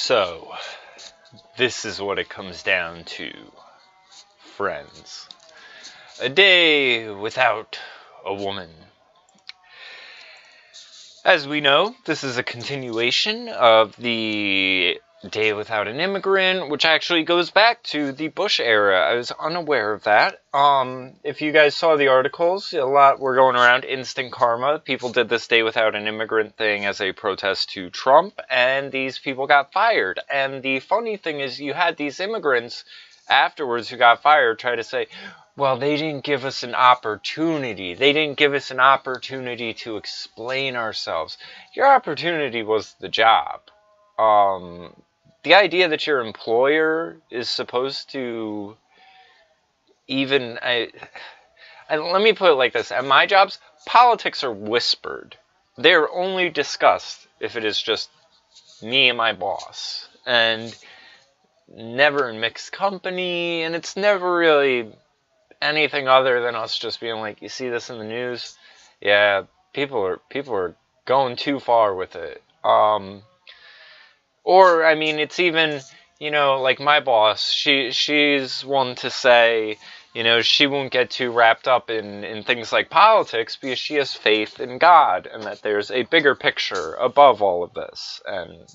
So, this is what it comes down to, friends. A day without a woman. As we know, this is a continuation of the Day Without an Immigrant, which actually goes back to the Bush era. I was unaware of that. If you guys saw the articles, a lot were going around instant karma. People did this Day Without an Immigrant thing as a protest to Trump, and these people got fired. And the funny thing is, you had these immigrants afterwards who got fired try to say, well, they didn't give us an opportunity. They didn't give us an opportunity to explain ourselves. Your opportunity was the job. The idea that your employer is supposed to even... let me put it like this. At my jobs, politics are whispered. They're only discussed if it is just me and my boss. And never in mixed company, and it's never really anything other than us just being like, you see this in the news? Yeah, people are going too far with it. Or, I mean, it's even, like my boss, she's one to say, she won't get too wrapped up in things like politics because she has faith in God and that there's a bigger picture above all of this. And,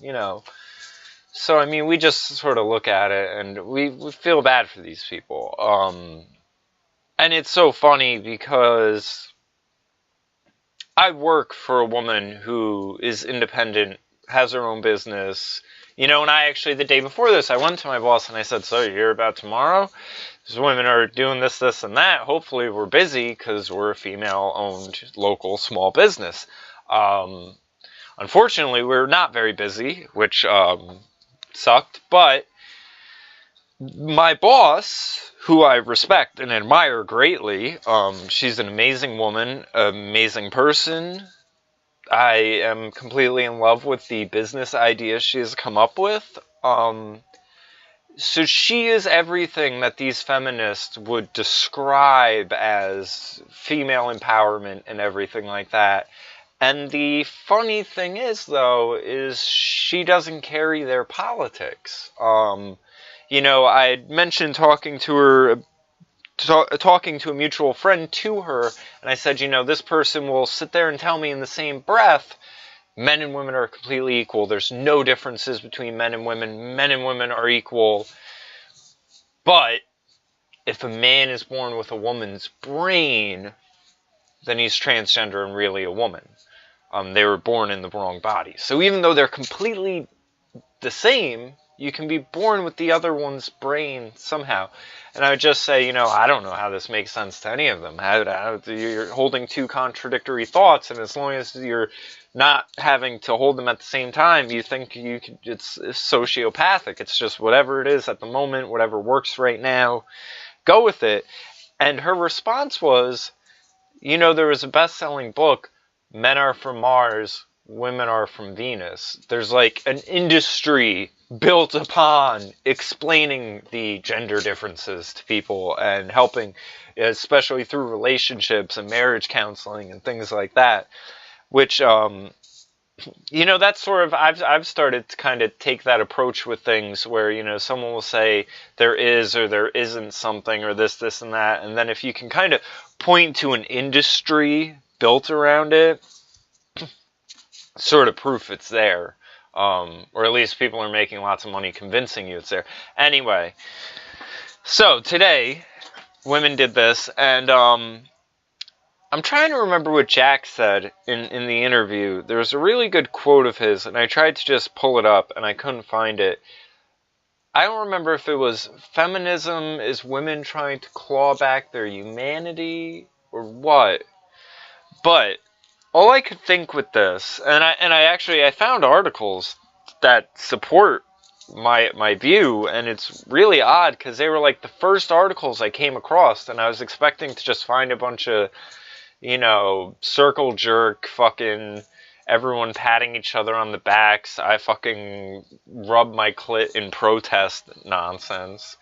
so, I mean, we just sort of look at it and we feel bad for these people. And it's so funny because I work for a woman who is independent, has her own business, and I actually, the day before this, I went to my boss and I said, so you hear about tomorrow? These women are doing this, this, and that. Hopefully we're busy because we're a female-owned local small business. Unfortunately, we're not very busy, which sucked, but my boss, who I respect and admire greatly, she's an amazing woman, amazing person. I am completely in love with the business ideas she has come up with. So she is everything that these feminists would describe as female empowerment and everything like that. And the funny thing is, though, is she doesn't carry their politics. I mentioned talking to a mutual friend to her, and I said, this person will sit there and tell me in the same breath, men and women are completely equal. There's no differences between men and women. Men and women are equal. But if a man is born with a woman's brain, then he's transgender and really a woman. They were born in the wrong body. So even though they're completely the same, you can be born with the other one's brain somehow. And I would just say, I don't know how this makes sense to any of them. You're holding two contradictory thoughts, and as long as you're not having to hold them at the same time, you think it's sociopathic. It's just whatever it is at the moment, whatever works right now, go with it. And her response was, there was a best-selling book, Men Are From Mars, Women Are From Venus. There's like an industry built upon explaining the gender differences to people and helping, especially through relationships and marriage counseling and things like that, which, that's sort of, I've started to kind of take that approach with things where, someone will say there is or there isn't something or this, and that. And then if you can kind of point to an industry built around it, sort of proof it's there. Or at least people are making lots of money convincing you it's there. Anyway, so today, women did this, and I'm trying to remember what Jack said in the interview. There was a really good quote of his, and I tried to just pull it up, and I couldn't find it. I don't remember if it was feminism is women trying to claw back their humanity, or what. But all I could think with this, and I found articles that support my view, and it's really odd because they were like the first articles I came across, and I was expecting to just find a bunch of, circle jerk, fucking everyone patting each other on the backs, I fucking rub my clit in protest nonsense.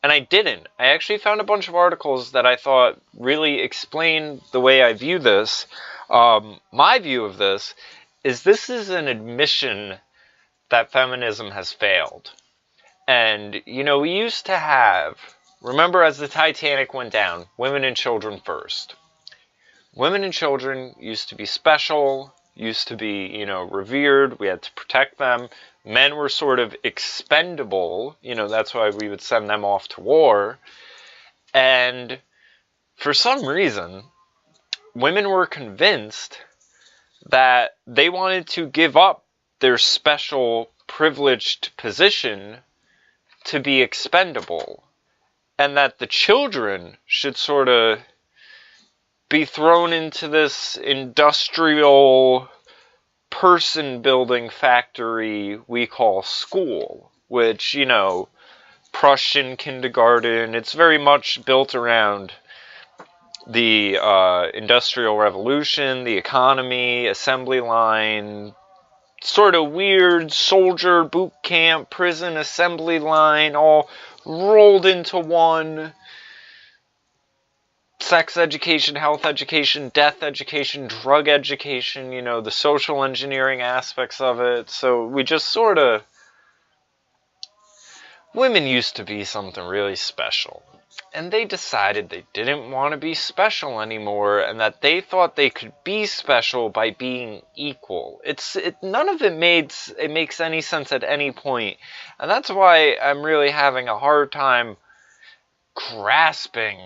And I didn't. I actually found a bunch of articles that I thought really explained the way I view this. My view of this is an admission that feminism has failed. And, you know, we used to have, remember as the Titanic went down, women and children first. Women and children used to be special, used to be, you know, revered. We had to protect them. Men were sort of expendable. You know, that's why we would send them off to war. And for some reason, women were convinced that they wanted to give up their special privileged position to be expendable. And that the children should sort of be thrown into this industrial person-building factory we call school, which, you know, Prussian kindergarten, it's very much built around the Industrial Revolution, the economy, assembly line, sort of weird soldier boot camp, prison assembly line, all rolled into one. Sex education, health education, death education, drug education, you know, the social engineering aspects of it. So we just sort of... Women used to be something really special. And they decided they didn't want to be special anymore, and that they thought they could be special by being equal. None of it makes any sense at any point. And that's why I'm really having a hard time grasping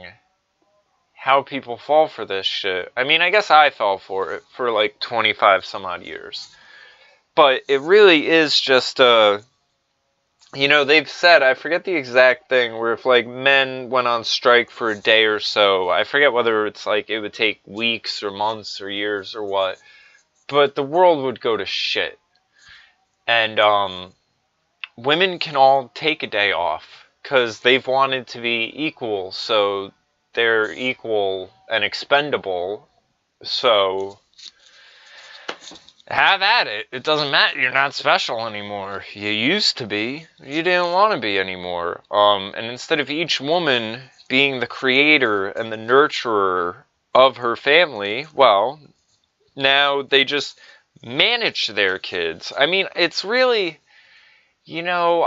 how people fall for this shit. I mean, I guess I fell for it for like 25 some odd years. But it really is just, you know, they've said, I forget the exact thing, where if like men went on strike for a day or so, I forget whether it's like it would take weeks or months or years or what, but the world would go to shit. And women can all take a day off because they've wanted to be equal, so they're equal and expendable, so have at it. It doesn't matter. You're not special anymore. You used to be. You didn't want to be anymore. And instead of each woman being the creator and the nurturer of her family, well, now they just manage their kids. I mean, it's really, you know,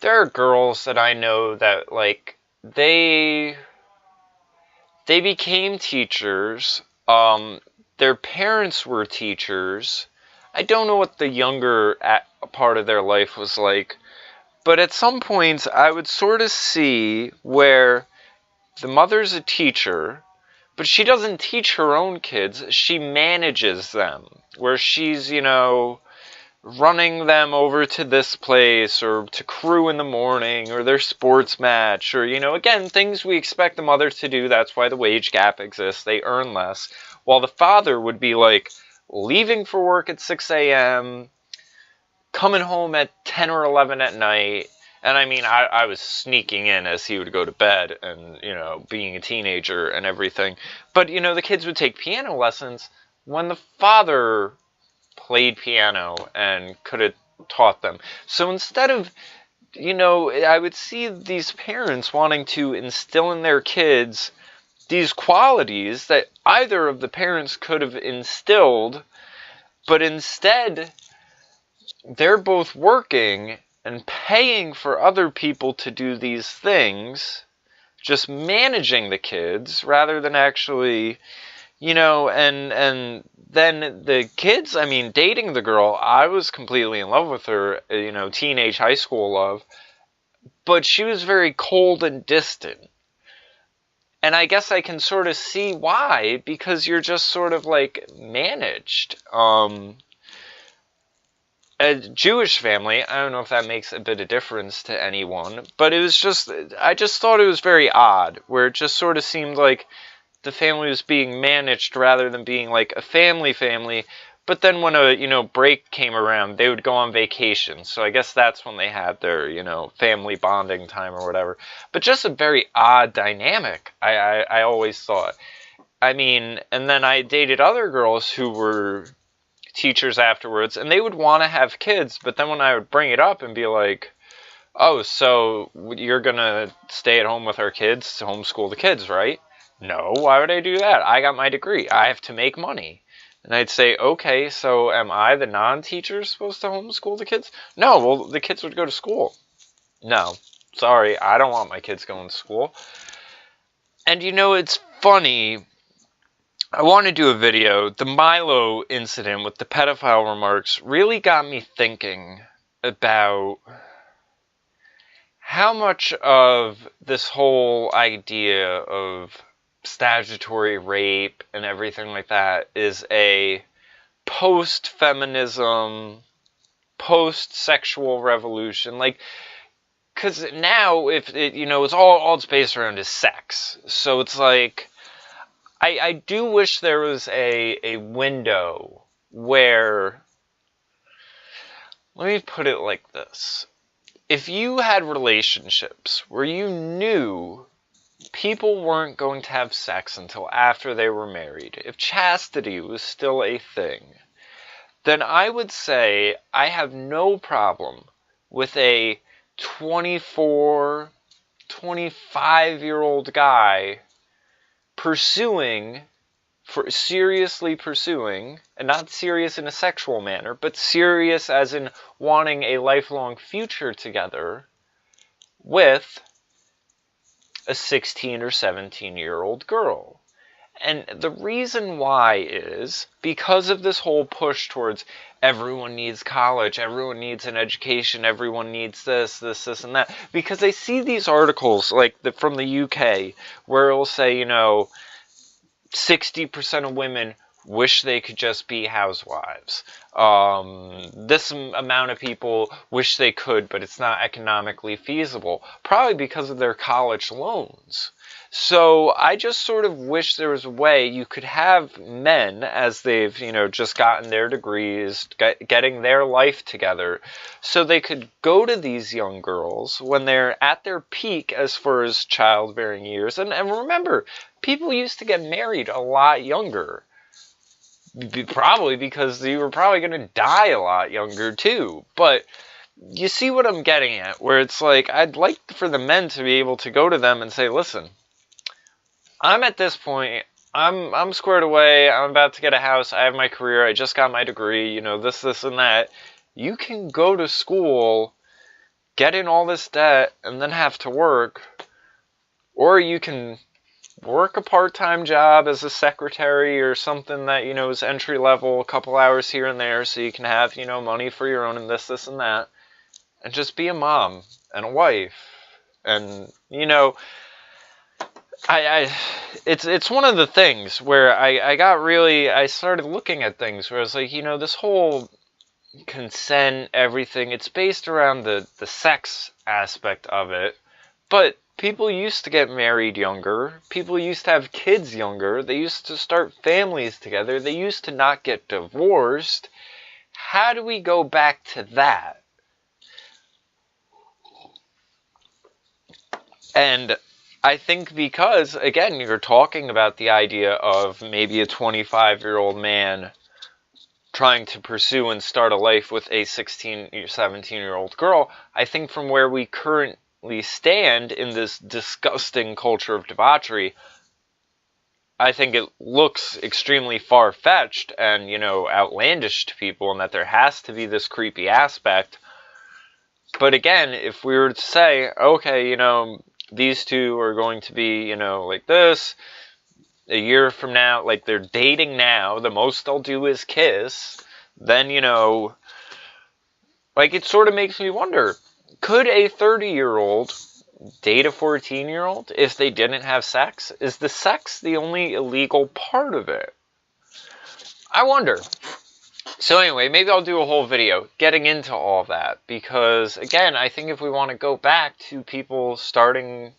there are girls that I know that, like, they became teachers. Their parents were teachers. I don't know what the younger part of their life was like, but at some points I would sort of see where the mother's a teacher, but she doesn't teach her own kids. She manages them, where she's, you know, running them over to this place or to crew in the morning or their sports match or, you know, again, things we expect the mother to do. That's why the wage gap exists. They earn less. While the father would be like leaving for work at 6 a.m., coming home at 10 or 11 at night. And I mean, I was sneaking in as he would go to bed and, you know, being a teenager and everything. But, you know, the kids would take piano lessons when the father played piano and could have taught them. So instead of, you know, I would see these parents wanting to instill in their kids these qualities that either of the parents could have instilled, but instead they're both working and paying for other people to do these things, just managing the kids rather than actually, you know, and then the kids, I mean, dating the girl, I was completely in love with her, you know, teenage high school love, but she was very cold and distant. And I guess I can sort of see why, because you're just sort of like managed. A Jewish family, I don't know if that makes a bit of difference to anyone, but it was just, I just thought it was very odd, where it just sort of seemed like the family was being managed rather than being like a family. But then when a, you know, break came around, they would go on vacation. So I guess that's when they had their, you know, family bonding time or whatever. But just a very odd dynamic, I always thought. I mean, and then I dated other girls who were teachers afterwards, and they would want to have kids. But then when I would bring it up and be like, oh, so you're going to stay at home with our kids to homeschool the kids, right? No, why would I do that? I got my degree. I have to make money. And I'd say, okay, so am I, the non-teacher, supposed to homeschool the kids? No, well, the kids would go to school. No, sorry, I don't want my kids going to school. And you know, it's funny, I want to do a video. The Milo incident with the pedophile remarks really got me thinking about how much of this whole idea of statutory rape and everything like that is a post-feminism, post-sexual revolution. Like, because now, if it, you know, it's all it's based around is sex. So it's like, I do wish there was a window where, let me put it like this. If you had relationships where you knew people weren't going to have sex until after they were married, if chastity was still a thing, then I would say I have no problem with a 24, 25-year-old guy seriously pursuing, and not serious in a sexual manner, but serious as in wanting a lifelong future together with a 16 or 17-year-old girl. And the reason why is because of this whole push towards everyone needs college, everyone needs an education, everyone needs this, and that. Because I see these articles like from the UK where it'll say, you know, 60% of women wish they could just be housewives. This amount of people wish they could, but it's not economically feasible. Probably because of their college loans. So I just sort of wish there was a way you could have men, as they've, you know, just gotten their degrees, getting their life together, so they could go to these young girls when they're at their peak as far as childbearing years. And remember, people used to get married a lot younger. Probably because you were probably going to die a lot younger too. But you see what I'm getting at, where it's like, I'd like for the men to be able to go to them and say, listen, I'm at this point, I'm squared away, I'm about to get a house, I have my career, I just got my degree, you know, this, and that. You can go to school, get in all this debt, and then have to work. Or you can work a part-time job as a secretary or something that, you know, is entry level, a couple hours here and there, so you can have, you know, money for your own and this, and that. And just be a mom and a wife. And, you know, it's one of the things where I started looking at things where I was like, you know, this whole consent, everything, it's based around the sex aspect of it. But people used to get married younger. People used to have kids younger. They used to start families together. They used to not get divorced. How do we go back to that? And I think because, again, you're talking about the idea of maybe a 25-year-old man trying to pursue and start a life with a 16 or 17-year-old girl, I think from where we currently stand in this disgusting culture of debauchery, I think it looks extremely far-fetched and, you know, outlandish to people, and that there has to be this creepy aspect. But again, if we were to say, okay, you know, these two are going to be, you know, like this, a year from now, like they're dating now, the most they'll do is kiss, then, you know, like it sort of makes me wonder, could a 30-year-old date a 14-year-old if they didn't have sex? Is the sex the only illegal part of it? I wonder. So anyway, maybe I'll do a whole video getting into all that, because again, I think if we want to go back to people starting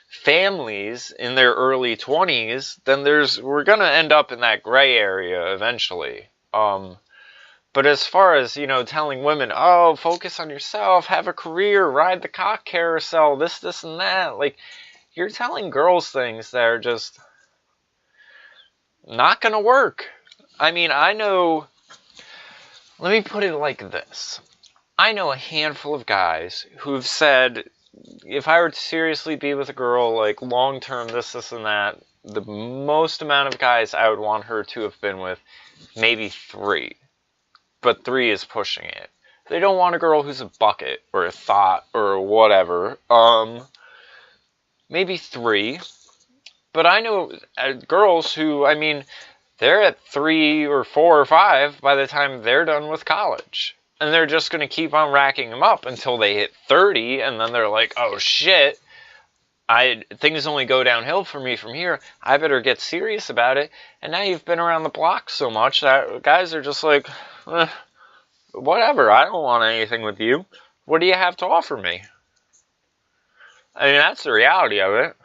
families in their early 20s, then we're going to end up in that gray area eventually. But as far as, you know, telling women, oh, focus on yourself, have a career, ride the cock carousel, this, and that, like, you're telling girls things that are just not going to work. I mean, I know, let me put it like this. I know a handful of guys who've said, if I were to seriously be with a girl, like, long-term, this, and that, the most amount of guys I would want her to have been with maybe 3. But 3 is pushing it. They don't want a girl who's a bucket or a thought or whatever. Maybe 3. But I know girls who, I mean, they're at 3 or 4 or 5 by the time they're done with college. And they're just going to keep on racking them up until they hit 30, and then they're like, oh shit, things only go downhill for me from here. I better get serious about it. And now you've been around the block so much that guys are just like, whatever, I don't want anything with you. What do you have to offer me? I mean, that's the reality of it.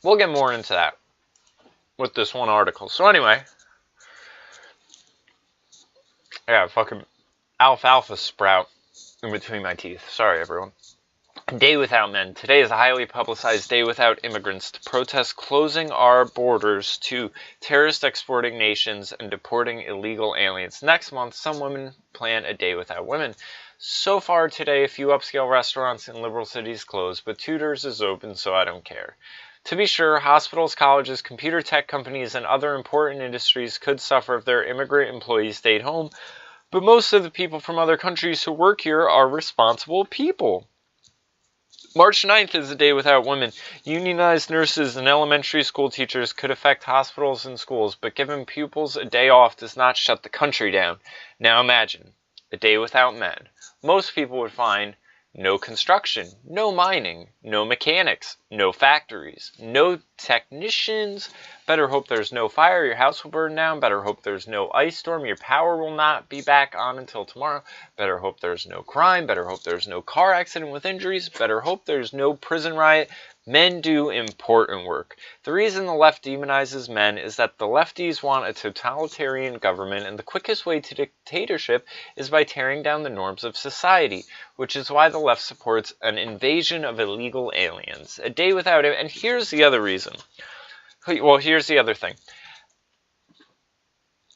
We'll get more into that with this one article. So anyway, I got a fucking alfalfa sprout in between my teeth. Sorry, everyone. Day Without Men. Today is a highly publicized day without immigrants to protest closing our borders to terrorist exporting nations and deporting illegal aliens. Next month, some women plan a day without women. So far today, a few upscale restaurants in liberal cities closed, but Tudor's is open, so I don't care. To be sure, hospitals, colleges, computer tech companies, and other important industries could suffer if their immigrant employees stayed home, but most of the people from other countries who work here are responsible people. March 9th is the day without women. Unionized nurses and elementary school teachers could affect hospitals and schools, but giving pupils a day off does not shut the country down. Now imagine, a day without men. Most people would find no construction, no mining, no mechanics, no factories, no technicians. Better hope there's no fire, your house will burn down. Better hope there's no ice storm, your power will not be back on until tomorrow. Better hope there's no crime. Better hope there's no car accident with injuries. Better hope there's no prison riot. Men do important work. The reason the left demonizes men is that the lefties want a totalitarian government, and the quickest way to dictatorship is by tearing down the norms of society, which is why the left supports an invasion of illegal aliens. A day without it, and here's the other reason. Well, here's the other thing.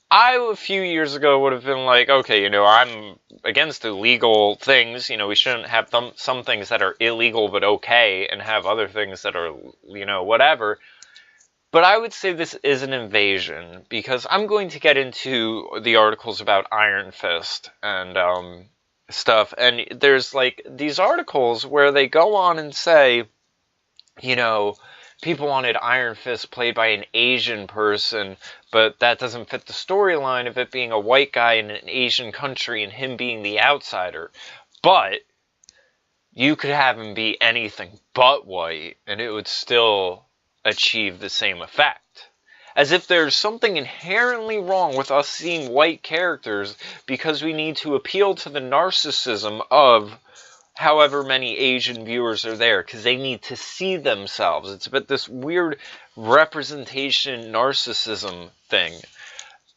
I, a few years ago, would have been like, okay, I'm against illegal things. We shouldn't have some things that are illegal but okay and have other things that are, whatever. But I would say this is an invasion because I'm going to get into the articles about Iron Fist and stuff. And there's, these articles where they go on and say, people wanted Iron Fist played by an Asian person, but that doesn't fit the storyline of it being a white guy in an Asian country and him being the outsider. But you could have him be anything but white, and it would still achieve the same effect. As if there's something inherently wrong with us seeing white characters because we need to appeal to the narcissism of however many Asian viewers are there, because they need to see themselves. It's a bit this weird representation narcissism thing.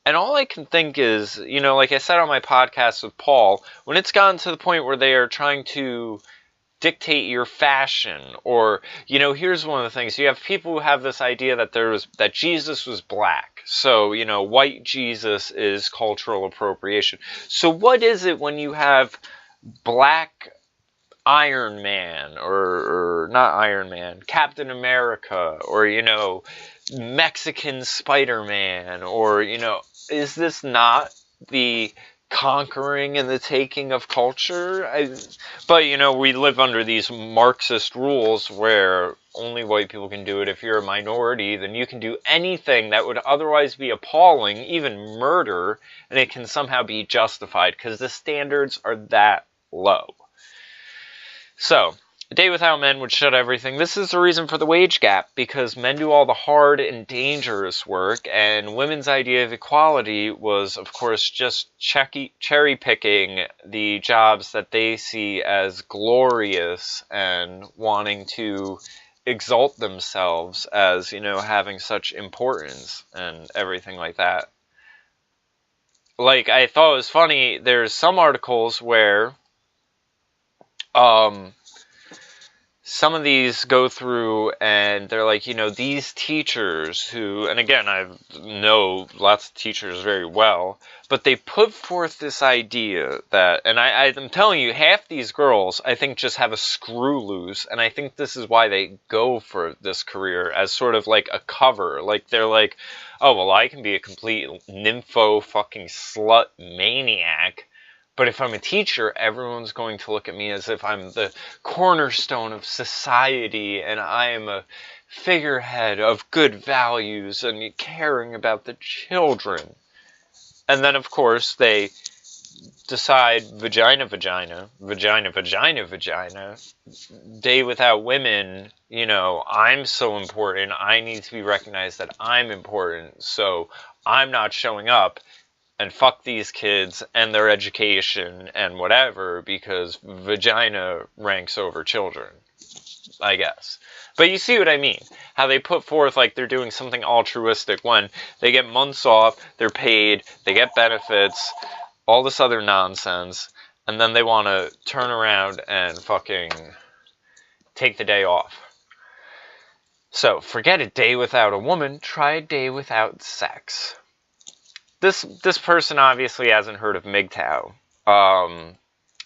And all I can think is, like I said on my podcast with Paul, when it's gotten to the point where they are trying to dictate your fashion, or, here's one of the things. You have people who have this idea that Jesus was black. So, white Jesus is cultural appropriation. So what is it when you have black Iron Man, or not Iron Man, Captain America, or, Mexican Spider-Man, or, is this not the conquering and the taking of culture? But, we live under these Marxist rules where only white people can do it. If you're a minority, then you can do anything that would otherwise be appalling, even murder, and it can somehow be justified because the standards are that low. So, a day without men would shut everything. This is the reason for the wage gap, because men do all the hard and dangerous work, and women's idea of equality was, of course, just cherry-picking the jobs that they see as glorious and wanting to exalt themselves as, having such importance and everything like that. I thought it was funny, there's some articles where some of these go through and they're like, you know, these teachers who, and again, I know lots of teachers very well, but they put forth this idea that, and I'm telling you, half these girls, I think, just have a screw loose, and I think this is why they go for this career as sort of like a cover. Like, they're like, oh, well, I can be a complete nympho fucking slut maniac, but if I'm a teacher, everyone's going to look at me as if I'm the cornerstone of society and I am a figurehead of good values and caring about the children. And then, of course, they decide vagina, day without women, you know, I'm so important, I need to be recognized that I'm important, so I'm not showing up. And fuck these kids and their education and whatever, because vagina ranks over children, I guess. But you see what I mean. How they put forth like they're doing something altruistic when they get months off, they're paid, they get benefits, all this other nonsense, and then they want to turn around and fucking take the day off. So, forget a day without a woman, try a day without sex. This person obviously hasn't heard of MGTOW.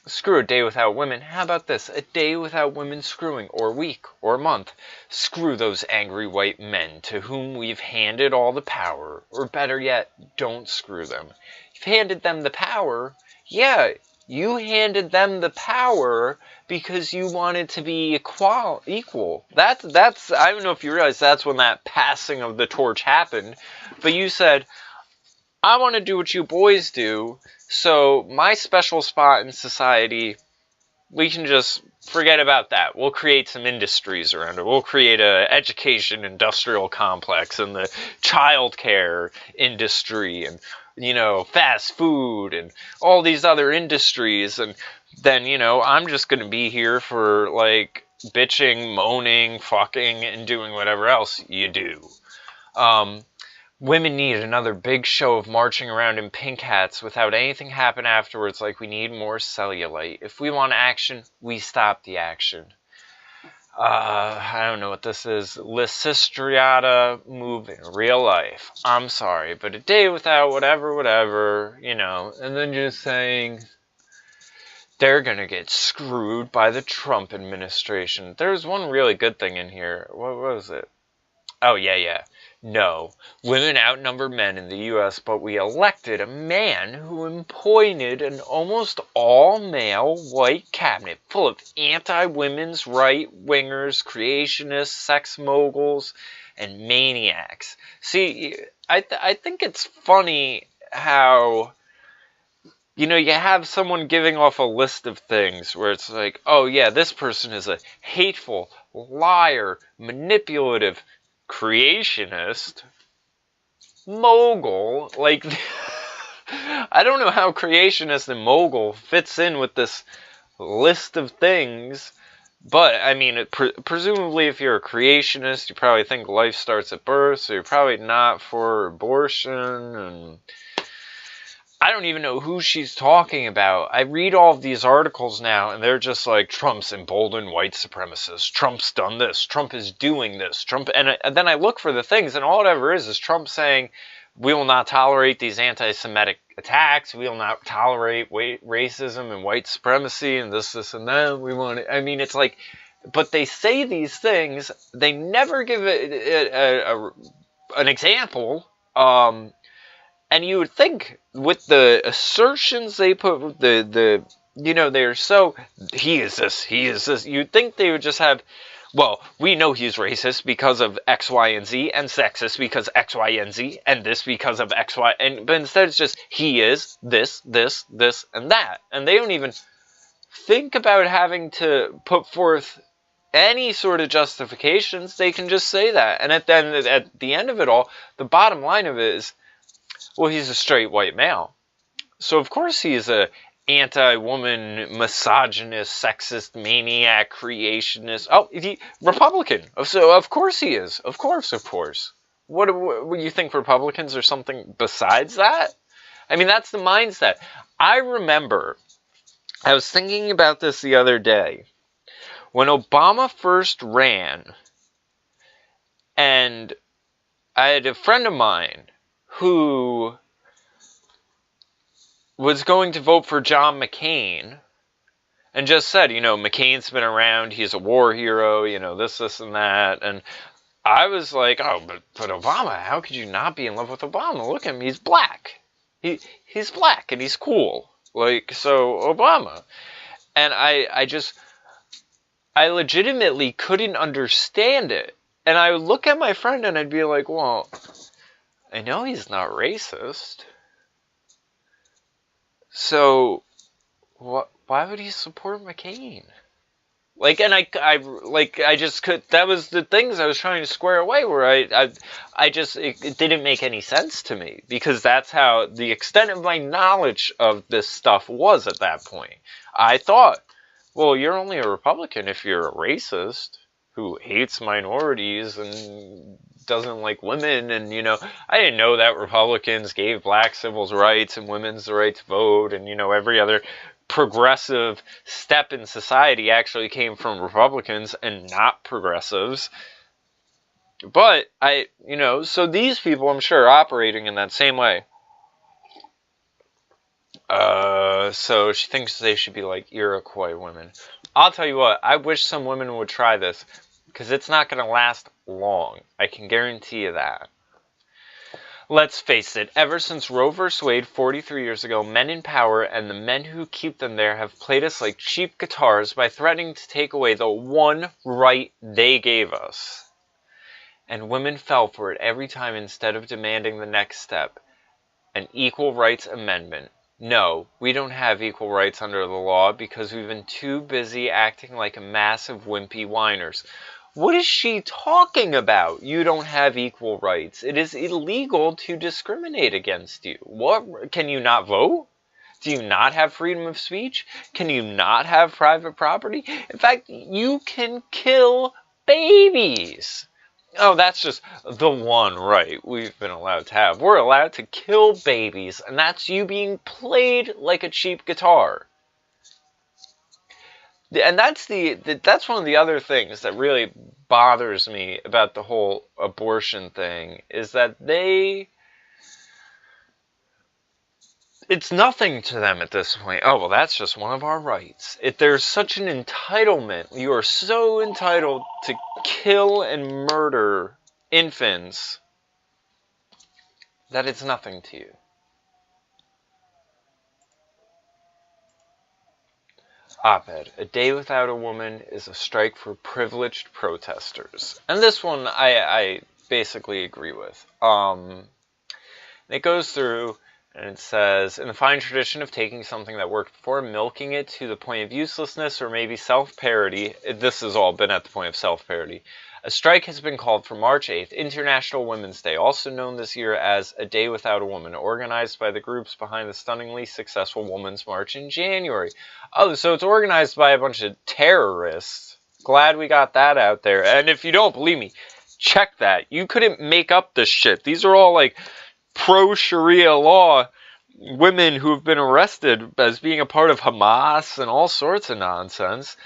Screw a day without women. How about this? A day without women screwing, or week, or month. Screw those angry white men to whom we've handed all the power. Or better yet, don't screw them. You've handed them the power. Yeah, you handed them the power because you wanted to be equal. That's I don't know if you realize that's when that passing of the torch happened. But you said, I want to do what you boys do, so my special spot in society, we can just forget about that. We'll create some industries around it. We'll create a education industrial complex and the childcare industry and, you know, fast food and all these other industries. And then, you know, I'm just going to be here for, like, bitching, moaning, fucking, and doing whatever else you do. Women need another big show of marching around in pink hats without anything happen afterwards, like we need more cellulite. If we want action, we stop the action. I don't know what this is. Lysistrata move in real life. I'm sorry, but a day without whatever, you know, and then just saying they're gonna get screwed by the Trump administration. There's one really good thing in here. What was it? Oh, yeah. No, women outnumber men in the U.S., but we elected a man who appointed an almost all-male white cabinet full of anti-women's right-wingers, creationists, sex moguls, and maniacs. See, I think it's funny how, you know, you have someone giving off a list of things where it's like, oh yeah, this person is a hateful, liar, manipulative, creationist, mogul. Like, I don't know how creationist and mogul fits in with this list of things, but I mean, presumably if you're a creationist, you probably think life starts at birth, so you're probably not for abortion, and I don't even know who she's talking about. I read all of these articles now, and they're just like, Trump's emboldened white supremacists. Trump's done this. Trump is doing this. Trump, and then I look for the things, and all it ever is Trump saying, we will not tolerate these anti-Semitic attacks. We will not tolerate racism and white supremacy and this, and that. We want it. I mean, it's like, but they say these things. They never give an example. And you would think with the assertions they put, you know, they're so, he is this, you'd think they would just have, well, we know he's racist because of X, Y, and Z, and sexist because X, Y, and Z, and this because of X, Y, but instead it's just, he is this, and that. And they don't even think about having to put forth any sort of justifications. They can just say that. And at the end of it all, the bottom line of it is, well, he's a straight white male. So, of course, he's a anti-woman, misogynist, sexist, maniac, creationist. Oh, Republican. So, of course he is. Of course. What do you think Republicans are something besides that? I mean, that's the mindset. I remember, I was thinking about this the other day. When Obama first ran, and I had a friend of mine who was going to vote for John McCain, and just said, you know, McCain's been around, he's a war hero, you know, this, and that, and I was like, oh, but Obama, how could you not be in love with Obama? Look at him, he's black. He's black, and he's cool. Like, so, Obama. And I legitimately couldn't understand it. And I would look at my friend and I'd be like, well, I know he's not racist. So, why would he support McCain? Like, and I just could, that was the things I was trying to square away, where I just, it didn't make any sense to me, because that's how the extent of my knowledge of this stuff was at that point. I thought, well, you're only a Republican if you're a racist who hates minorities and doesn't like women, and, you know, I didn't know that Republicans gave black civil rights and women's the right to vote, and, you know, every other progressive step in society actually came from Republicans and not progressives. But you know, so these people, I'm sure, are operating in that same way. So she thinks they should be like Iroquois women. I'll tell you what, I wish some women would try this, because it's not going to last long. I can guarantee you that. Let's face it, ever since Roe v. Wade 43 years ago, men in power and the men who keep them there have played us like cheap guitars by threatening to take away the one right they gave us. And women fell for it every time instead of demanding the next step, an equal rights amendment. No, we don't have equal rights under the law because we've been too busy acting like a massive wimpy whiners. What is she talking about? You don't have equal rights. It is illegal to discriminate against you. What? Can you not vote? Do you not have freedom of speech? Can you not have private property? In fact, you can kill babies. Oh, that's just the one right we've been allowed to have. We're allowed to kill babies, and that's you being played like a cheap guitar. And that's one of the other things that really bothers me about the whole abortion thing, is that it's nothing to them at this point. Oh, well, that's just one of our rights. There's such an entitlement. You are so entitled to kill and murder infants that it's nothing to you. Op-ed. A day without a woman is a strike for privileged protesters. And this one I basically agree with. It goes through and it says, in the fine tradition of taking something that worked before, milking it to the point of uselessness or maybe self-parody, this has all been at the point of self-parody, a strike has been called for March 8th, International Women's Day, also known this year as A Day Without a Woman, organized by the groups behind the stunningly successful Women's March in January. Oh, so it's organized by a bunch of terrorists. Glad we got that out there. And if you don't believe me, check that. You couldn't make up this shit. These are all like pro-Sharia law women who have been arrested as being a part of Hamas and all sorts of nonsense.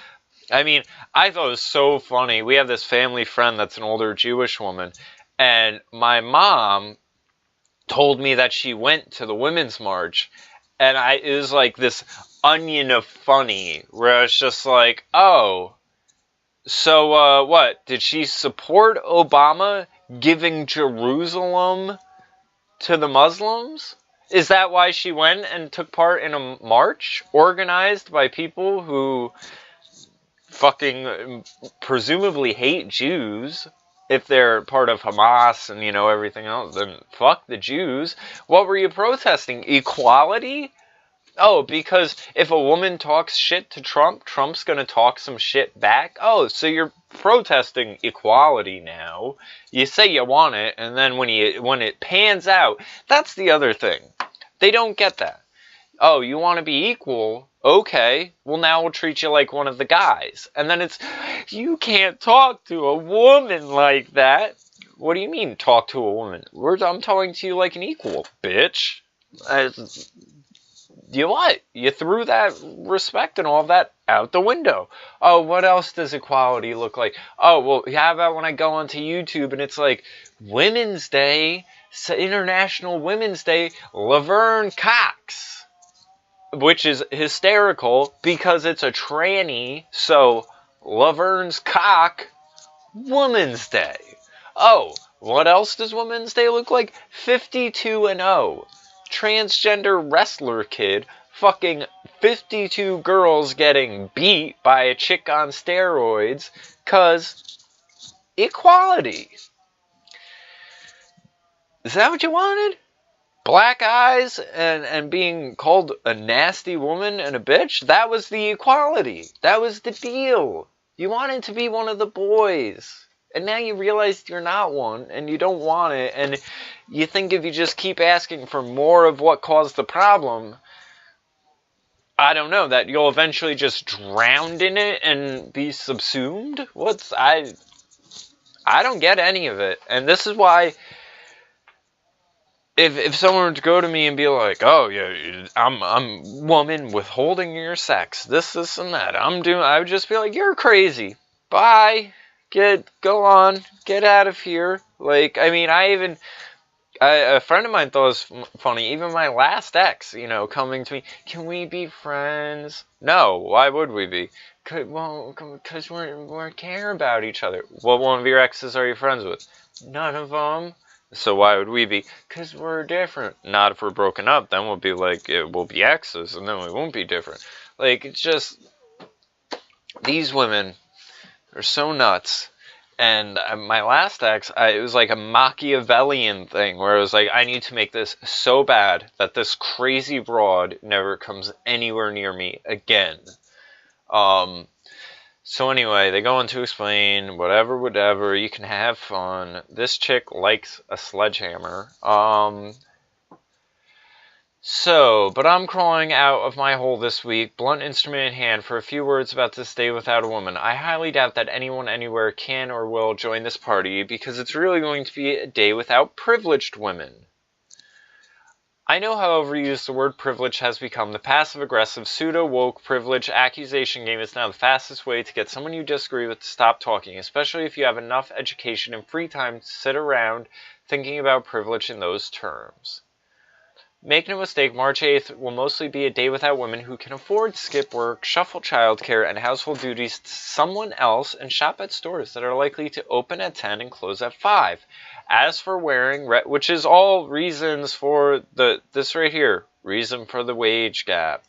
I mean, I thought it was so funny. We have this family friend that's an older Jewish woman, and my mom told me that she went to the Women's March, and it was like this onion of funny, where it's just like, oh, so what? Did she support Obama giving Jerusalem to the Muslims? Is that why she went and took part in a march organized by people who fucking presumably hate Jews? If they're part of Hamas and, you know, everything else, then fuck the Jews. What were you protesting? Equality? Oh, because if a woman talks shit to Trump, Trump's gonna talk some shit back? Oh, so you're protesting equality now. You say you want it, and then when it pans out, that's the other thing. They don't get that. Oh, you want to be equal? Okay, well now we'll treat you like one of the guys. And then it's, you can't talk to a woman like that. What do you mean, talk to a woman? I'm talking to you like an equal, bitch. You threw that respect and all of that out the window. Oh, what else does equality look like? Oh, well, how about when I go onto YouTube and it's like Women's Day, International Women's Day, Laverne Cox, which is hysterical because it's a tranny, so Laverne's cock, Women's Day. Oh, what else does Women's Day look like? 52-0. Transgender wrestler kid fucking 52 girls getting beat by a chick on steroids, 'cause equality. Is that what you wanted? Black eyes and being called a nasty woman and a bitch? That was the equality. That was the deal. You wanted to be one of the boys. And now you realize you're not one, and you don't want it, and you think if you just keep asking for more of what caused the problem, I don't know, that you'll eventually just drown in it and be subsumed? I don't get any of it. And this is why, if someone were to go to me and be like, oh, yeah, I'm woman withholding your sex, this, and that, I would just be like, you're crazy. Bye. Go on, get out of here. Like, I mean, a friend of mine thought it was funny, even my last ex, coming to me, can we be friends? No, why would we be? Because we care about each other. What one of your exes are you friends with? None of them. So why would we be? Because we're different. Not if we're broken up, then we'll be like, we'll be exes, and then we won't be different. Like, it's just, these women are so nuts. And my last ex, it was like a Machiavellian thing where it was like, I need to make this so bad that this crazy broad never comes anywhere near me again. So anyway, they go on to explain whatever, you can have fun. This chick likes a sledgehammer. But I'm crawling out of my hole this week, blunt instrument in hand, for a few words about this day without a woman. I highly doubt that anyone anywhere can or will join this party, because it's really going to be a day without privileged women. I know how overused the word privilege has become. The passive-aggressive, pseudo-woke privilege accusation game is now the fastest way to get someone you disagree with to stop talking, especially if you have enough education and free time to sit around thinking about privilege in those terms. Make no mistake, March 8th will mostly be a day without women who can afford to skip work, shuffle childcare, and household duties to someone else, and shop at stores that are likely to open at 10 and close at 5. As for wearing red, which is all reasons for this right here, reason for the wage gap.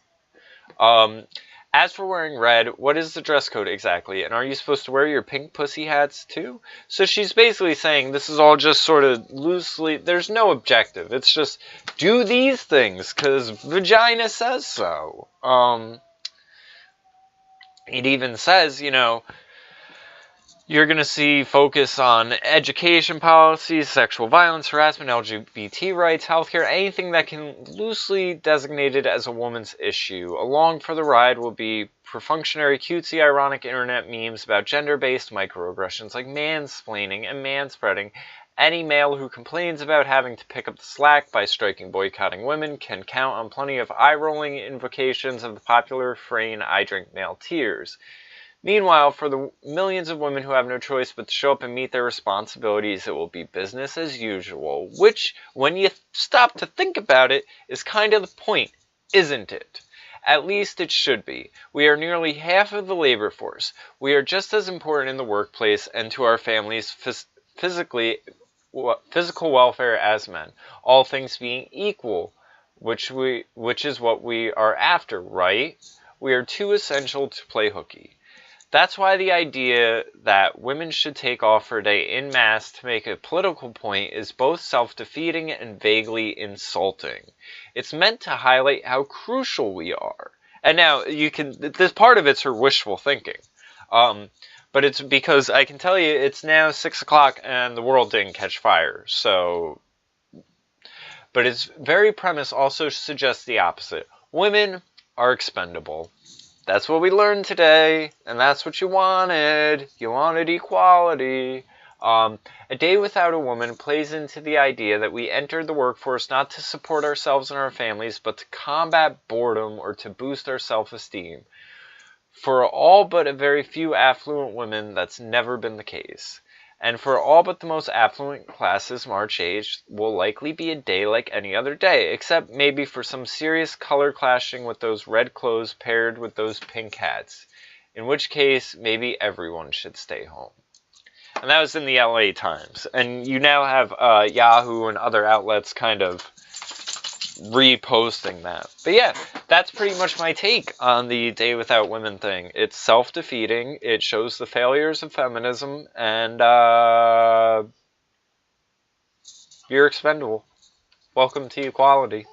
As for wearing red, what is the dress code exactly? And are you supposed to wear your pink pussy hats too? So she's basically saying this is all just sort of loosely, there's no objective. It's just do these things because vagina says so. It even says, you're going to see focus on education policies, sexual violence, harassment, LGBT rights, healthcare, anything that can loosely designated as a woman's issue. Along for the ride will be perfunctory, cutesy, ironic internet memes about gender-based microaggressions like mansplaining and manspreading. Any male who complains about having to pick up the slack by striking boycotting women can count on plenty of eye-rolling invocations of the popular refrain, I drink male tears. Meanwhile, for the millions of women who have no choice but to show up and meet their responsibilities, it will be business as usual, which, when you stop to think about it, is kind of the point, isn't it? At least it should be. We are nearly half of the labor force. We are just as important in the workplace and to our families' physical welfare as men, all things being equal, which is what we are after, right? We are too essential to play hooky. That's why the idea that women should take off for a day en masse to make a political point is both self-defeating and vaguely insulting. It's meant to highlight how crucial we are. And now, this part of it's her wishful thinking. But it's because, I can tell you, it's now 6 o'clock and the world didn't catch fire. But its very premise also suggests the opposite. Women are expendable. That's what we learned today, and that's what you wanted. You wanted equality. A day without a woman plays into the idea that we entered the workforce not to support ourselves and our families, but to combat boredom or to boost our self-esteem. For all but a very few affluent women, that's never been the case. And for all but the most affluent classes March 8th will likely be a day like any other day, except maybe for some serious color clashing with those red clothes paired with those pink hats, in which case maybe everyone should stay home. And that was in the LA Times. And you now have Yahoo and other outlets kind of reposting that. But yeah, that's pretty much my take on the Day Without Women thing. It's self-defeating, it shows the failures of feminism, and you're expendable. Welcome to equality.